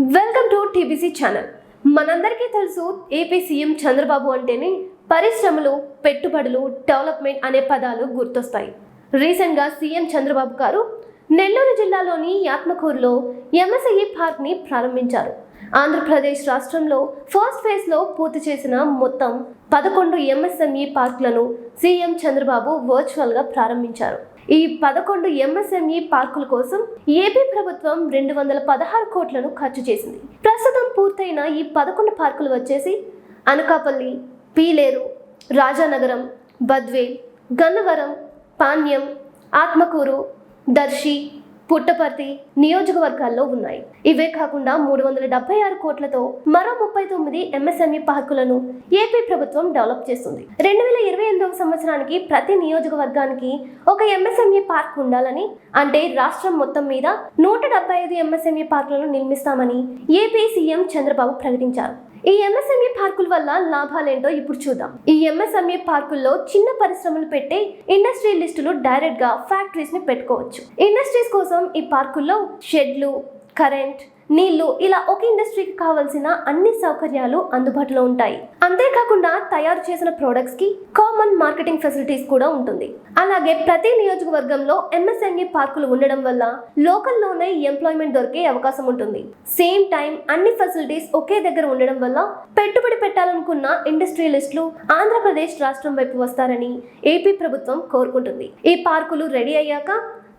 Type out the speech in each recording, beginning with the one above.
Welcome to TBC channel. మనందరికీ తెలుసు, AP CM Chandrababu అంటేనే పరిశ్రమలు, పెట్టుబడులు, డెవలప్మెంట్ అనే పదాలు గుర్తొస్తాయి. రీసెంట్గా సీఎం చంద్రబాబు గారు నెల్లూరు జిల్లాలోని ఆత్మకూరులో ఎంఎస్ఎంఈ పార్క్ని ప్రారంభించారు. ఆంధ్రప్రదేశ్ రాష్ట్రంలో ఫస్ట్ ఫేజ్లో పూర్తి చేసిన మొత్తం 11 ఎంఎస్ఎంఈ పార్కులను సీఎం చంద్రబాబు వర్చువల్గా ప్రారంభించారు. ఈ 11 ఎంఎస్ఎంఈ పార్కుల కోసం ఏపీ ప్రభుత్వం 216 కోట్లను ఖర్చు చేసింది. ప్రస్తుతం పూర్తయిన ఈ 11 పార్కులు వచ్చేసి అనకాపల్లి, పీలేరు, రాజానగరం, బద్వేల్, గన్నవరం, పాణ్యం, ఆత్మకూరు, దర్శి, పుట్టపర్తి నియోజకవర్గాల్లో ఉన్నాయి. ఇవే కాకుండా 376 కోట్లతో మరో 39 ఎంఎస్ఎంఈ పార్కులను ఏపీ ప్రభుత్వం డెవలప్ చేస్తుంది. 2028వ సంవత్సరానికి ప్రతి నియోజకవర్గానికి ఒక ఎంఎస్ఎంఈ పార్క్ ఉండాలని, అంటే రాష్ట్రం మొత్తం మీద 175 ఎంఎస్ఎంఈ పార్కులను నిర్మిస్తామని ఏపీ సీఎం చంద్రబాబు ప్రకటించారు. ఈ ఎంఎస్ఎంఈ పార్కుల వల్ల లాభాలేంటో ఇప్పుడు చూద్దాం. ఈ ఎంఎస్ఎంఈ పార్కుల్లో చిన్న పరిశ్రమలు పెట్టే ఇండస్ట్రియలిస్టులు డైరెక్ట్ గా ఫ్యాక్టరీస్ ని పెట్టుకోవచ్చు. ఇండస్ట్రీస్ కోసం ఈ పార్కుల్లో షెడ్లు, కరెంట్, నీళ్లు ఇలా ఒక ఇండస్ట్రీకి కావాల్సిన అన్ని సౌకర్యాలు అందుబాటులో ఉంటాయి. అంతేకాకుండా తయారు చేసిన ప్రొడక్ట్స్ కి కామన్ మార్కెటింగ్ ఫెసిలిటీస్ కూడా ఉంటుంది. అలాగే ప్రతి నియోజకవర్గంలో ఎంఎస్ఎంఈ పార్కులు ఉండడం వల్ల లోకల్లోనే ఎంప్లాయ్మెంట్ దొరికే అవకాశం ఉంటుంది. సేమ్ టైం అన్ని ఫెసిలిటీస్ ఒకే దగ్గర ఉండడం వల్ల పెట్టుబడి పెట్టాలనుకున్న ఇండస్ట్రియలిస్టులు ఆంధ్రప్రదేశ్ రాష్ట్రం వైపు వస్తారని ఏపీ ప్రభుత్వం కోరుకుంటుంది. ఈ పార్కులు రెడీ అయ్యాక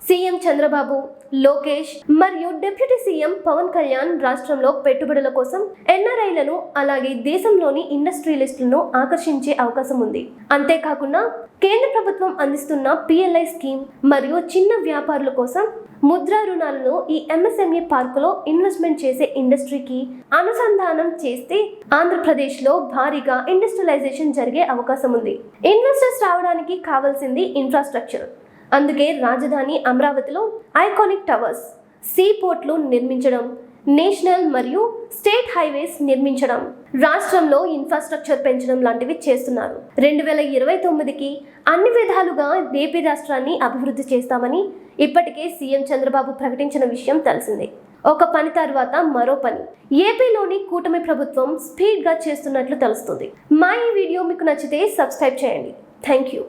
సీఎం చంద్రబాబు, లోకేష్ మరియు డిప్యూటీ సీఎం పవన్ కళ్యాణ్ రాష్ట్రంలో పెట్టుబడుల కోసం ఎన్ఆర్ఐలను అలాగే దేశంలోని ఇండస్ట్రియలిస్టులను ఆకర్షించే అవకాశం ఉంది. అంతేకాకుండా కేంద్ర ప్రభుత్వం అందిస్తున్న పిఎల్ఐ స్కీమ్ మరియు చిన్న వ్యాపారుల కోసం ముద్రా రుణాలను ఈ ఎంఎస్ఎంఈ పార్కులో ఇన్వెస్ట్మెంట్ చేసే ఇండస్ట్రీకి అనుసంధానం చేస్తే ఆంధ్రప్రదేశ్లో భారీగా ఇండస్ట్రియలైజేషన్ జరిగే అవకాశం ఉంది. ఇన్వెస్టర్స్ రావడానికి కావాల్సింది ఇన్ఫ్రాస్ట్రక్చర్. అందుకే రాజధాని అమరావతిలో ఐకానిక్ టవర్స్, సీ పోర్ట్లు నిర్మించడం, నేషనల్ మరియు స్టేట్ హైవేస్ నిర్మించడం, రాష్ట్రంలో ఇన్ఫ్రాస్ట్రక్చర్ పెంచడం లాంటివి చేస్తున్నారు. 2029కి అన్ని విధాలుగా ఏపీ రాష్ట్రాన్ని అభివృద్ధి చేస్తామని ఇప్పటికే సీఎం చంద్రబాబు ప్రకటించిన విషయం తెలిసిందే. ఒక పని తర్వాత మరో పని ఏపీలోని కూటమి ప్రభుత్వం స్పీడ్గా చేస్తున్నట్లు తెలుస్తుంది. మా ఈ వీడియో మీకు నచ్చితే సబ్స్క్రైబ్ చేయండి. Thank you.